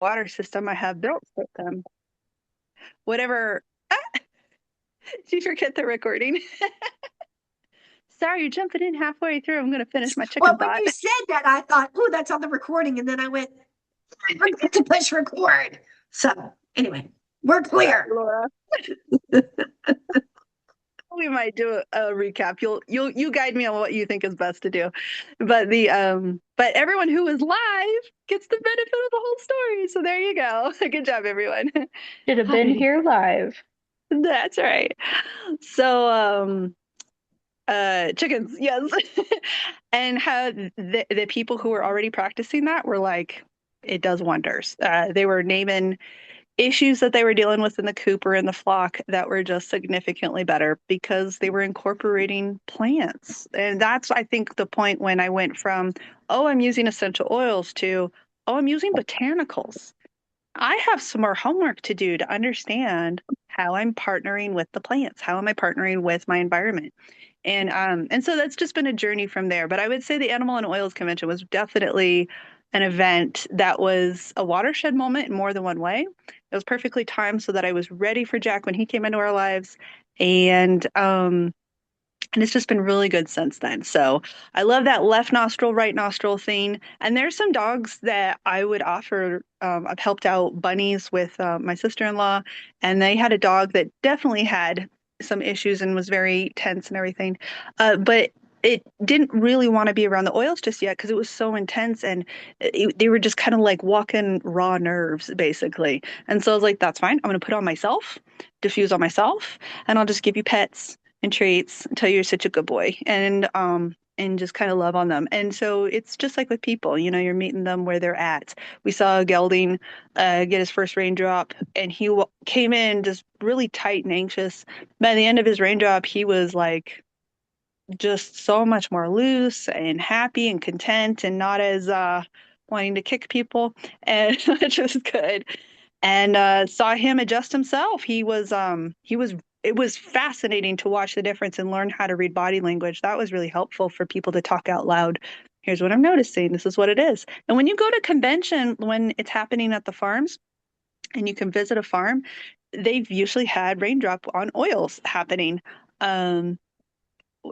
water system I have built for them. Whatever. Did you forget the recording? Sorry, you're jumping in halfway through. I'm going to finish my Well, chicken when thought. you said that, I thought, oh, that's on the recording. And then I went, I forgot to push record. So anyway, we're Sorry, clear. Laura. We might do a recap. You guide me on what you think is best to do. But everyone who is live gets the benefit of the whole story. So there you go. Good job, everyone. Should have been here live. That's right. So chickens, yes. And how the people who were already practicing that were like, it does wonders. They were naming issues that they were dealing with in the coop or in the flock that were just significantly better because they were incorporating plants. And that's, I think, the point when I went from, oh, I'm using essential oils to, oh, I'm using botanicals. I have some more homework to do to understand how I'm partnering with the plants. How am I partnering with my environment? And so that's just been a journey from there. But I would say the Animal and Oils Convention was definitely an event that was a watershed moment in more than one way. It was perfectly timed so that I was ready for Jack when he came into our lives. And it's just been really good since then. So I love that left nostril, right nostril thing. And there's some dogs that I would offer. I've helped out bunnies with my sister-in-law, and they had a dog that definitely had some issues and was very tense and everything. But it didn't really want to be around the oils just yet because it was so intense and they were just kind of like walking raw nerves basically. And so I was like, that's fine. I'm going to put on myself, diffuse on myself, and I'll just give you pets and treats until you're such a good boy and just kind of love on them. And so it's just like with people, you're meeting them where they're at. We saw a gelding get his first raindrop, and he came in just really tight and anxious. By the end of his raindrop, he was like just so much more loose and happy and content and not as wanting to kick people, and which was good. And saw him adjust himself. He was it was fascinating to watch the difference and learn how to read body language. That was really helpful for people to talk out loud. Here's what I'm noticing. This is what it is. And when you go to convention, when it's happening at the farms and you can visit a farm, they've usually had raindrop on oils happening. Um,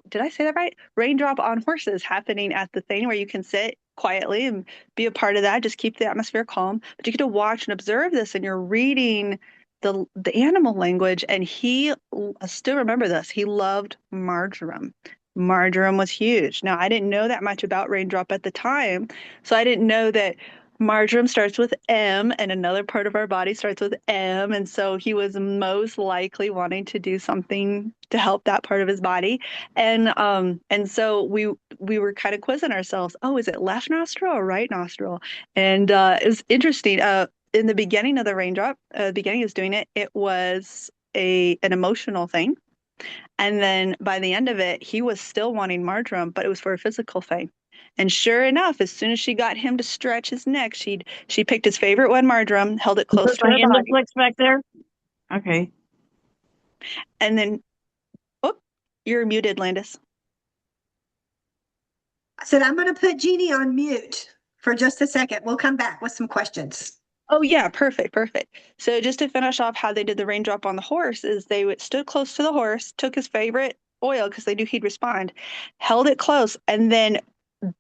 did I say that right? Raindrop on horses happening at the thing where you can sit quietly and be a part of that. Just keep the atmosphere calm. But you get to watch and observe this, and you're reading the animal language. And I still remember this. He loved marjoram. Marjoram was huge. Now, I didn't know that much about raindrop at the time, so I didn't know that marjoram starts with M and another part of our body starts with M. And so he was most likely wanting to do something to help that part of his body. And so we were kind of quizzing ourselves, oh, is it left nostril or right nostril? And it was interesting. In the beginning of the raindrop, beginning of doing it, it was a an emotional thing. And then by the end of it, he was still wanting marjoram, but it was for a physical thing. And sure enough, as soon as she got him to stretch his neck, she picked his favorite one, marjoram, held it close Put to my her hand body, flex back there. Okay. and then, oh, you're muted, Landis. I said, I'm going to put Jeannie on mute for just a second. We'll come back with some questions. Oh yeah, perfect, perfect. So just to finish off how they did the raindrop on the horse is stood close to the horse, took his favorite oil because they knew he'd respond, held it close, and then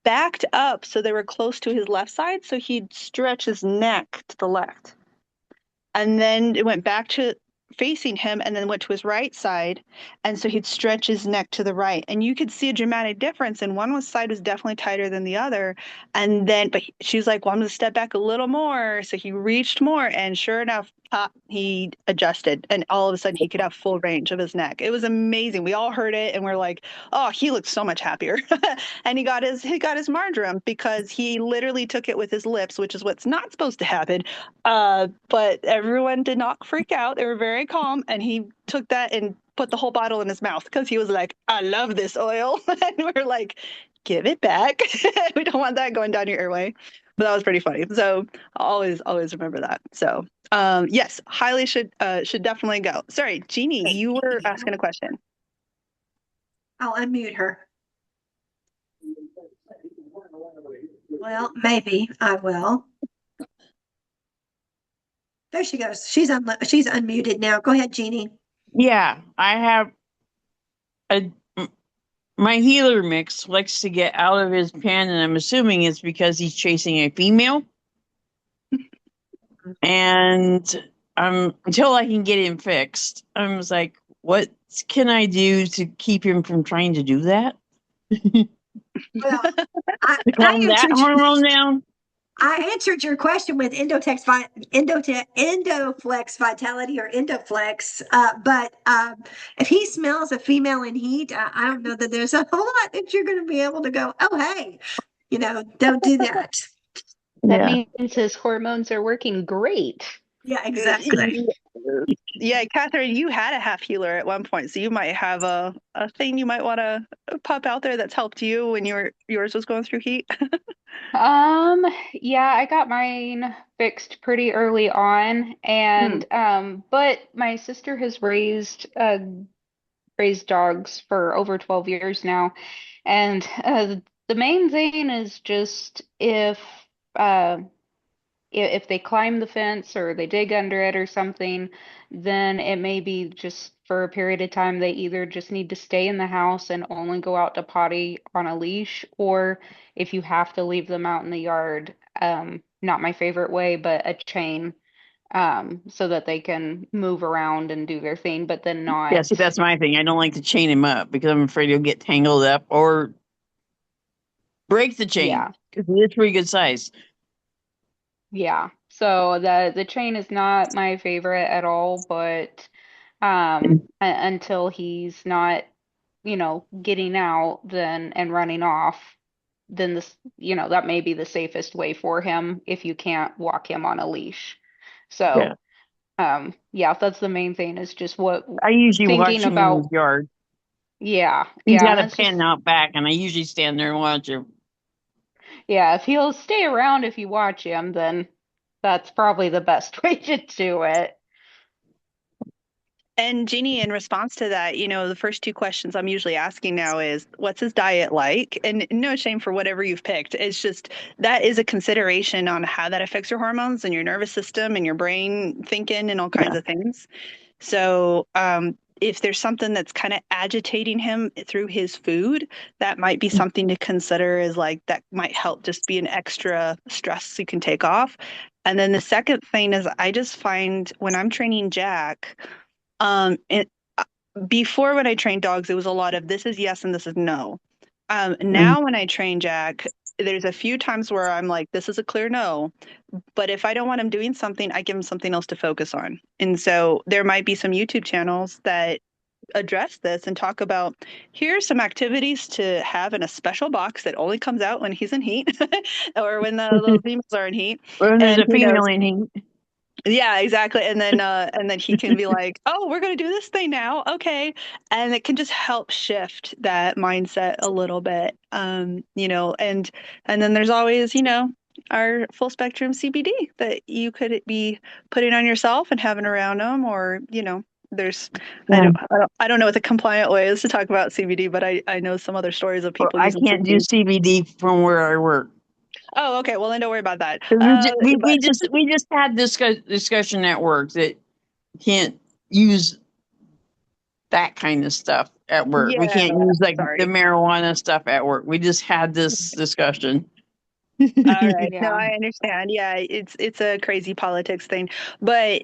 backed up so they were close to his left side, so he'd stretch his neck to the left. And then it went back to facing him and then went to his right side. And so he'd stretch his neck to the right. And you could see a dramatic difference. And side was definitely tighter than the other. But she was like, well, I'm going to step back a little more. So he reached more. And sure enough, he adjusted. And all of a sudden, he could have full range of his neck. It was amazing. We all heard it and we're like, oh, he looks so much happier. And he got his marjoram because he literally took it with his lips, which is what's not supposed to happen. But everyone did not freak out. They were very calm, and he took that and put the whole bottle in his mouth because he was like, "I love this oil," and we're like, "Give it back. We don't want that going down your airway." But that was pretty funny. So always remember that. So yes, highly should definitely go. Sorry, Jeannie, you were asking a question. I'll unmute her. Well, maybe I will. There she goes. She's unmuted now. Go ahead, Jeannie. Yeah, I have a my healer mix likes to get out of his pen, and I'm assuming it's because he's chasing a female. And until I can get him fixed, I was like, what can I do to keep him from trying to do that? Well, I, To I calm that answered hormone down? I answered your question with Endoflex Vitality or Endoflex. But if he smells a female in heat, I don't know that there's a whole lot that you're going to be able to go, oh, hey, don't do that. That Yeah. means his hormones are working great. Yeah, exactly. Yeah, Catherine, you had a half healer at one point, so you might have a thing you might want to pop out there that's helped you when yours was going through heat. Yeah, I got mine fixed pretty early on, Hmm. and but my sister has raised dogs for over 12 years now, and the main thing is just uh if they climb the fence or they dig under it or something, then it may be just for a period of time they either just need to stay in the house and only go out to potty on a leash, or if you have to leave them out in the yard, not my favorite way, but a chain, so that they can move around and do their thing, but then Yeah, see, not, that's my thing. I don't like to chain him up because I'm afraid he'll get tangled up or break the chain yeah. because he is pretty good size. Yeah. So the chain is not my favorite at all, but until he's not, getting out then and running off, then that may be the safest way for him if you can't walk him on a leash. Yeah. So, yeah, that's the main thing is just what I usually thinking watch him in his about, yard. yeah, He's yeah, and got a that's pen just, out back, and I usually stand there and watch him. yeah, if he'll stay around if you watch him, then that's probably the best way to do it. And Jeannie, in response to that, the first two questions I'm usually asking now is, what's his diet like? And no shame for whatever you've picked. It's just that is a consideration on how that affects your hormones and your nervous system and your brain thinking and all kinds Yeah. of things. So, if there's something that's kind of agitating him through his food, that might be something to consider as like that might help just be an extra stress you can take off. And then the second thing is I just find when I'm training Jack, it, before when I trained dogs, it was a lot of this is yes and this is no. Mm. Now when I train Jack, there's a few times where I'm like, this is a clear no. But if I don't want him doing something, I give him something else to focus on. And so there might be some YouTube channels that address this and talk about here's some activities to have in a special box that only comes out when he's in heat or when the females are in heat. When there's And a female in him. yeah, exactly. And then he can be like, "Oh, we're going to do this thing now." Okay. And it can just help shift that mindset a little bit. And then there's always, our full spectrum CBD that you could be putting on yourself and having around them or, there's Yeah. I don't know what the compliant way is to talk about CBD, but I know some other stories of Well, people I using can't do CBD. CBD from where I work. Oh, okay. Well, then don't worry about that. 'Cause But we just had this discussion at work that can't use that kind of stuff at work. We yeah, can't use like the sorry. marijuana stuff at work. We just had this discussion. All right. No, Yeah. I understand. Yeah, it's a crazy politics thing. But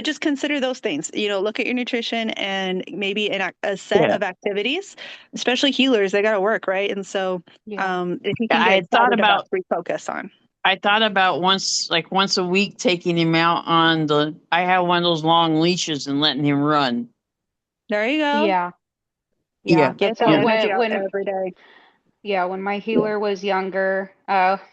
just consider those things. Look at your nutrition and maybe a set Yeah. of activities, especially healers, they gotta work, right? And so Yeah. if you can I get had thought excited about about refocus on. once a week taking him out on I have one of those long leashes and letting him run. There you go. Yeah. Yeah. Yeah. Get That's that what Yeah. energy when out when every day. yeah, when my Yeah. healer was younger,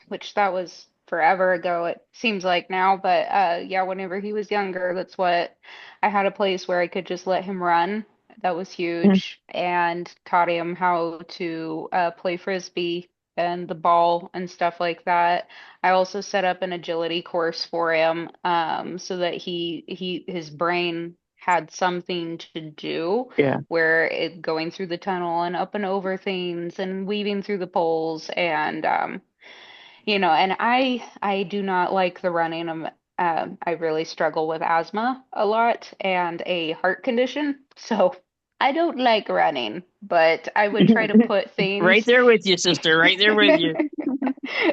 which that was forever ago, it seems like now, but yeah, whenever he was younger, that's what I had a place where I could just let him run. That was Mm. huge, and taught him how to play frisbee and the ball and stuff like that. I also set up an agility course for him, so that his brain had something to do Yeah. where it going through the tunnel and up and over things and weaving through the poles and and I do not like the running. I really struggle with asthma a lot and a heart condition. So I don't like running, but I would try to put Right things. there with you, sister. Right there with you.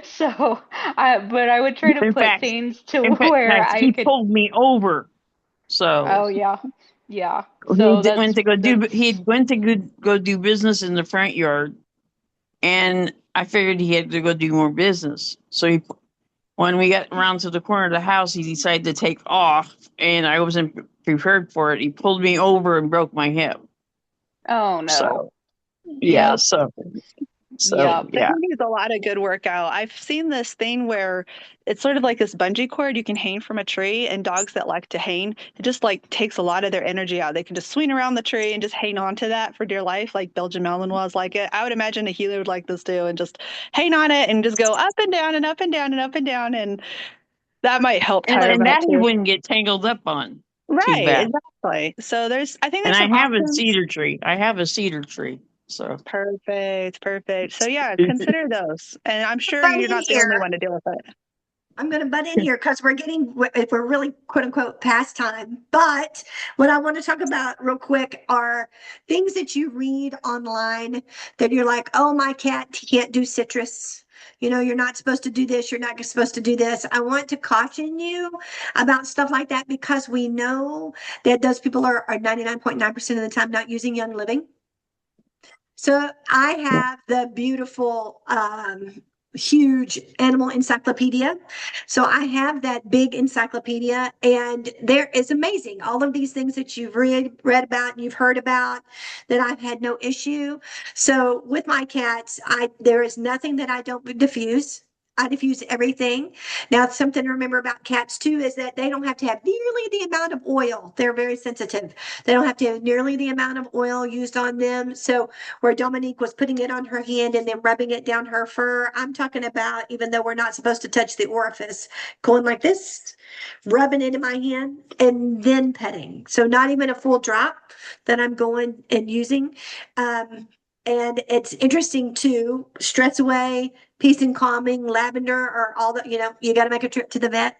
So, but I would try to In put fact, things to in where fact, I he could. pulled me over. So Oh yeah, yeah. he So went to he that's went to go do business in the front yard, and I figured he had to go do more business. So when we got around to the corner of the house, he decided to take off, and I wasn't prepared for it. He pulled me over and broke my hip. oh no. So yeah, Yep, so yep. That yeah. needs a lot of good workout. I've seen this thing where it's sort of like this bungee cord you can hang from a tree, and dogs that like to hang, it just like takes a lot of their energy out. They can just swing around the tree and just hang on to that for dear life, like Belgian Malinois like it. I would imagine a healer would like this too, and just hang on it and just go up and down and up and down and up and down, and that might help tire them And out that he too. wouldn't get tangled up on too Right, bad. exactly. So I think And there's I some have a options. cedar tree. I have a cedar tree. So Perfect, perfect. So yeah, consider those, and I'm sure But you're in not the only here, one to deal with it. I'm going to butt in here because if we're really quote unquote past time. But what I want to talk about real quick are things that you read online that you're like, oh, my cat can't do citrus. You know, you're not supposed to do this. You're not supposed to do this. I want to caution you about stuff like that because we know that those people are 99.9% of the time not using Young Living. So I have the beautiful, huge animal encyclopedia. So I have that big encyclopedia, and there is amazing. All of these things that you've read about and you've heard about that I've had no issue. So with my cats, there is nothing that I don't diffuse. I diffuse everything. Now, something to remember about cats too is that they don't have to have nearly the amount of oil. They're very sensitive. They don't have to have nearly the amount of oil used on them. So where Dominique was putting it on her hand and then rubbing it down her fur. I'm talking about, even though we're not supposed to touch the orifice, going like this, rubbing it in my hand, and then petting. So not even a full drop that I'm going and using. And it's interesting too, stress away, peace and calming, lavender, or all the, you got to make a trip to the vet.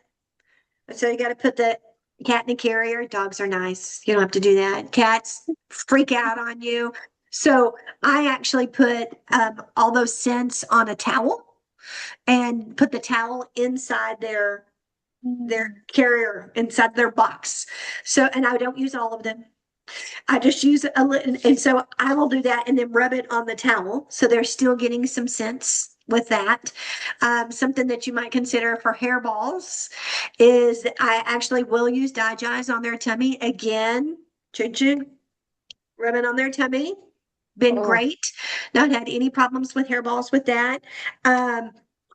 So you got to put the cat in a carrier. Dogs are nice. You don't have to do that. Cats freak out on you. So I actually put all those scents on a towel and put the towel inside their carrier, inside their box. So, and I don't use all of them. I just use a little, and so I will do that and then rub it on the towel. So they're still getting some scents with that. Something that you might consider for hairballs is I actually will use Digest on their tummy again. Choo rub it on their tummy. Been Oh, great. Not had any problems with hairballs with that. Um,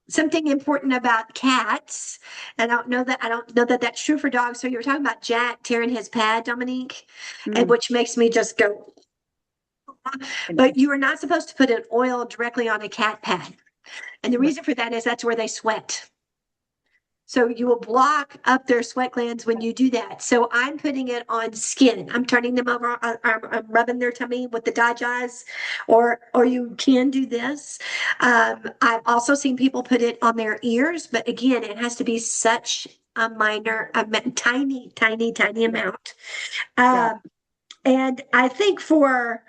Something important about cats, and I don't know that that's true for dogs. So you were talking about Jack tearing his pad, Dominique, and mm, which makes me just go. But you are not supposed to put an oil directly on a cat pad. And the reason for that is that's where they sweat. So you will block up their sweat glands when you do that. So I'm putting it on skin. I'm turning them over. I'm rubbing their tummy with the Digest, or you can do this. I've also seen people put it on their ears, but again, it has to be such tiny, tiny, tiny amount. yeah. Um, and I think for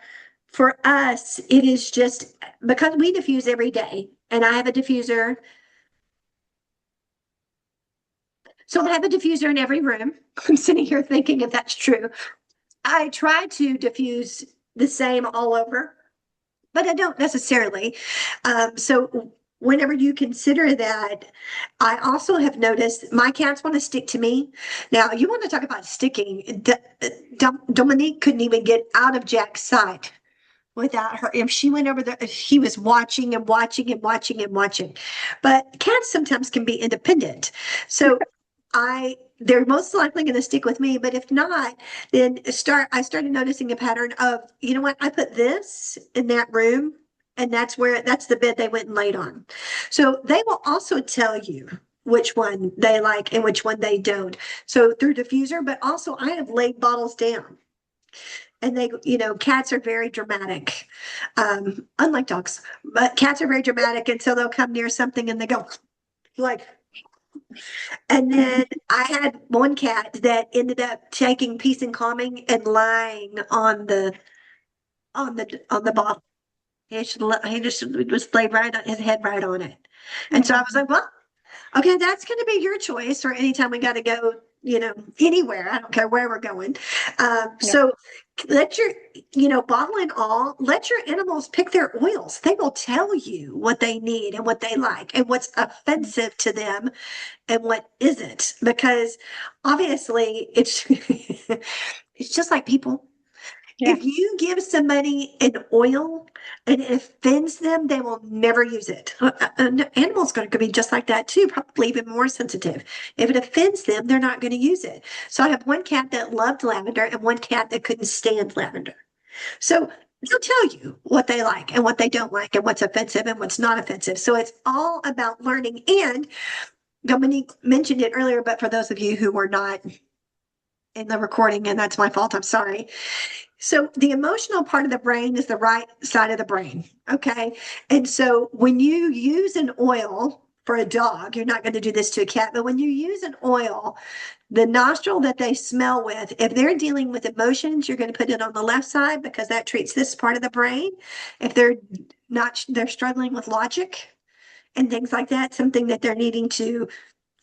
us, it is just because we diffuse every day, and I have a diffuser. So I have a diffuser in every room. I'm sitting here thinking if that's true. I try to diffuse the same all over, but I don't necessarily. So whenever you consider that, I also have noticed my cats want to stick to me. Now, you want to talk about sticking. Dominique couldn't even get out of Jack's sight without her. If she went over there, he was watching and watching and watching and watching. But cats sometimes can be independent. So they're most likely going to stick with me, but if not, then I started noticing a pattern of, you know what, I put this in that room, and that's the bed they went and laid on. So they will also tell you which one they like and which one they don't. So through diffuser, but also I have laid bottles down. And cats are very dramatic, unlike dogs, but cats are very dramatic. And so they'll come near something and they go like, And then I had one cat that ended up taking peace and calming and lying on the bottle. He just was laid right on his head right on it. And so I was like, well, okay, that's going to be your choice. Or anytime we got to go, anywhere, I don't care where we're going. Yeah. So let your, bottle and all, let your animals pick their oils. They will tell you what they need and what they like and what's offensive to them and what isn't, because obviously it's it's just like people. Yeah. If you give somebody an oil and it offends them, they will never use it. An animal's going to be just like that too, probably even more sensitive. If it offends them, they're not going to use it. So I have one cat that loved lavender and one cat that couldn't stand lavender. So they'll tell you what they like and what they don't like and what's offensive and what's not offensive. So it's all about learning. And Dominique mentioned it earlier, but for those of you who were not in the recording, and that's my fault, I'm sorry. So the emotional part of the brain is the right side of the brain. Okay. And so when you use an oil for a dog, you're not going to do this to a cat, but when you use an oil, the nostril that they smell with, if they're dealing with emotions, you're going to put it on the left side because that treats this part of the brain. If they're struggling with logic and things like that, something that they're needing to,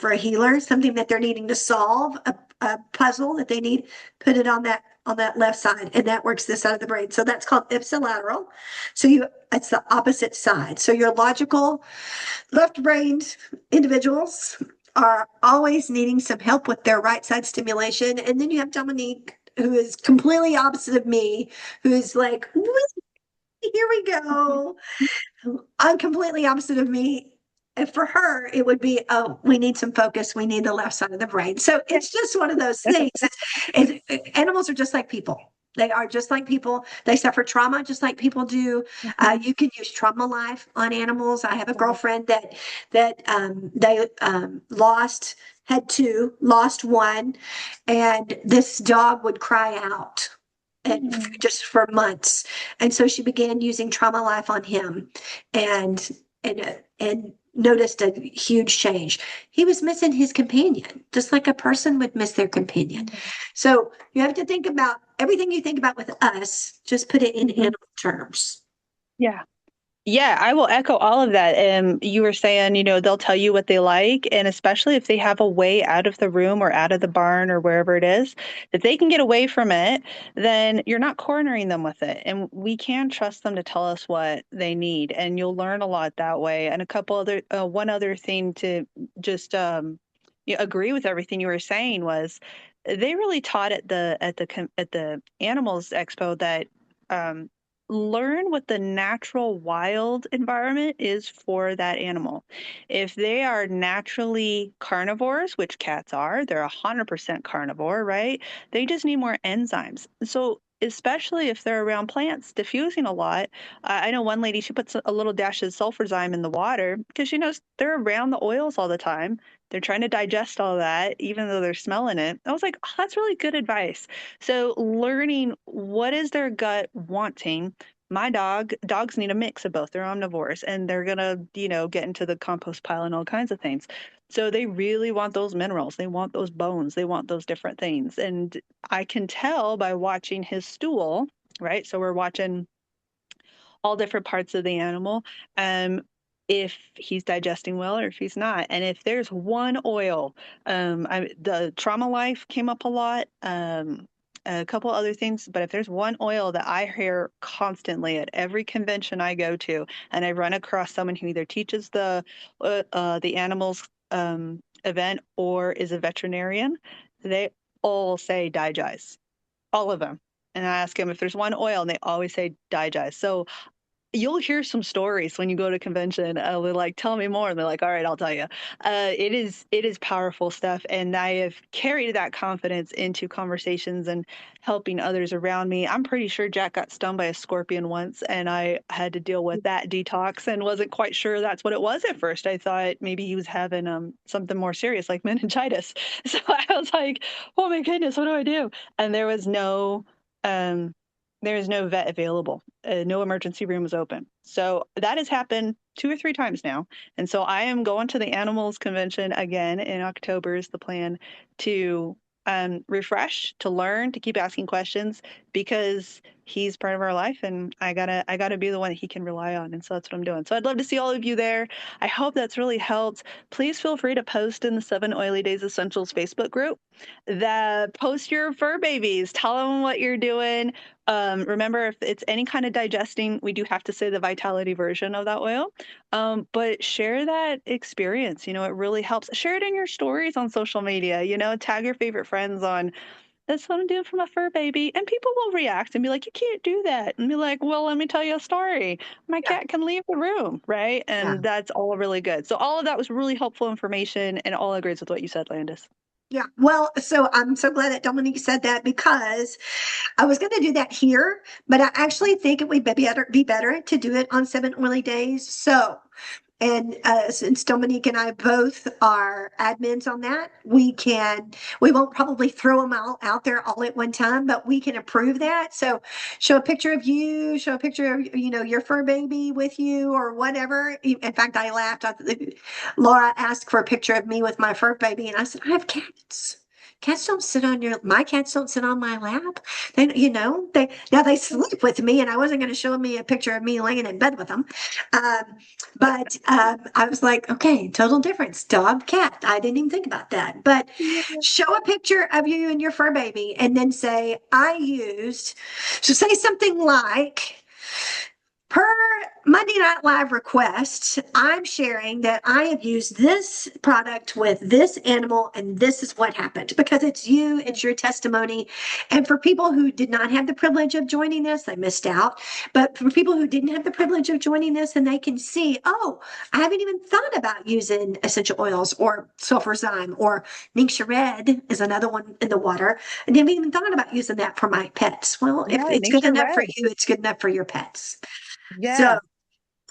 for a healer, something that they're needing to solve, a puzzle that they need, put it on that left side, and that works this side of the brain. So that's called ipsilateral. So it's the opposite side. So your logical left-brained individuals are always needing some help with their right side stimulation. And then you have Dominique, who is completely opposite of me, who is like, here we go. I'm completely opposite of me. And for her, it would be, oh, we need some focus. We need the left side of the brain. So it's just one of those things. Animals are just like people. They are just like people. They suffer trauma just like people do. You can use Trauma Life on animals. I have a girlfriend that they had two, lost one, and this dog would cry out and just for months. And so she began using Trauma Life on him, and and noticed a huge change. He was missing his companion, just like a person would miss their companion. So you have to think about everything you think about with us, just put it in animal terms. Yeah. Yeah, I will echo all of that. You were saying, they'll tell you what they like, and especially if they have a way out of the room or out of the barn or wherever it is, that they can get away from it, then you're not cornering them with it. And we can trust them to tell us what they need, and you'll learn a lot that way. And one other thing to just agree with everything you were saying was they really taught at the Animals Expo that um, learn what the natural wild environment is for that animal. If they are naturally carnivores, which cats are, they're 100% carnivore, right? They just need more enzymes. So especially if they're around plants diffusing a lot. I know one lady, she puts a little dash of sulfurzyme in the water because she knows they're around the oils all the time. They're trying to digest all that, even though they're smelling it. I was like, oh, that's really good advice. So learning what is their gut wanting. Dogs need a mix of both. They're omnivores and they're gonna, get into the compost pile and all kinds of things. So they really want those minerals. They want those bones. They want those different things. And I can tell by watching his stool, right? So we're watching all different parts of the animal, um, if he's digesting well or if he's not. And if there's one oil, the Trauma Life came up a lot, a couple other things, but if there's one oil that I hear constantly at every convention I go to, and I run across someone who either teaches the animals event or is a veterinarian, they all say digest, all of them. And I ask them if there's one oil, and they always say digest. So you'll hear some stories when you go to convention. They're like, tell me more. And they're like, all right, I'll tell you. It is powerful stuff. And I have carried that confidence into conversations and helping others around me. I'm pretty sure Jack got stung by a scorpion once, and I had to deal with that detox and wasn't quite sure that's what it was at first. I thought maybe he was having something more serious like meningitis. So I was like, oh my goodness, what do I do? And there was no um there is no vet available. No emergency room is open. So that has happened 2 or 3 times now. And so I am going to the animals convention again in October is the plan to refresh, to learn, to keep asking questions because he's part of our life and I gotta be the one that he can rely on. And so that's what I'm doing. So I'd love to see all of you there. I hope that's really helped. Please feel free to post in the 7 Oily Days Essentials Facebook group. Post your fur babies. Tell them what you're doing. Remember, if it's any kind of digesting, we do have to say the vitality version of that oil. But share that experience. You know, it really helps. Share it in your stories on social media. You know, tag your favorite friends on that's what I'm doing for my fur baby. And people will react and be like, you can't do that. And be like, well, let me tell you a story. My Yeah. cat can leave the room, right? And Yeah. that's all really good. So all of that was really helpful information and all agrees with what you said, Landis. Yeah. Well, so I'm so glad that Dominique said that because I was going to do that here, but I actually think it would be better to do it on 7 Oily Days. So, and since Dominique and I both are admins on that, we won't probably throw them out there all at one time, but we can approve that. So show a picture of you, show a picture of, your fur baby with you or whatever. In fact, I laughed. Laura asked for a picture of me with my fur baby and I said, I have cats. My cats don't sit on my lap. They sleep with me and I wasn't going to show me a picture of me laying in bed with them. Um, but I was like, okay, total difference. Dog, cat. I didn't even think about that. But show a picture of you and your fur baby and then say, so say something like, per Monday Night Live request, I'm sharing that I have used this product with this animal and this is what happened because it's you, it's your testimony. And for people who did not have the privilege of joining us, they missed out. But for people who didn't have the privilege of joining us and they can see, oh, I haven't even thought about using essential oils or sulfurzyme or Ningxia Red is another one in the water. I didn't even thought about using that for my pets. Well, if Yeah, it's good Nature enough for Red. you, it's good enough for your pets. Yeah. So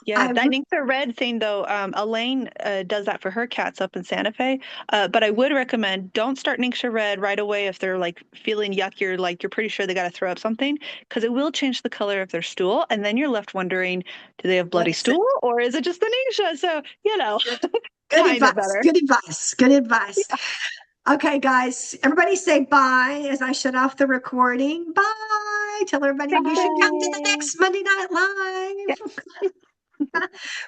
Yeah, I that Ningxia Red thing though, Elaine does that for her cats up in Santa Fe. But I would recommend don't start Ningxia Red right away if they're like feeling yucky or like you're pretty sure they got to throw up something because it will change the color of their stool, and then you're left wondering, do they have what bloody is it? stool or is it just the Ningxia? So Good, good time it advice. better. Good advice. Good advice. Okay, guys, everybody say bye as I shut off the recording. Bye. Tell everybody you should come to the Bye. next Monday Night Yeah. Live.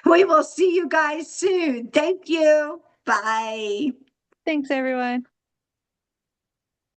We will see you guys soon. Thank you. Bye. Thanks, everyone.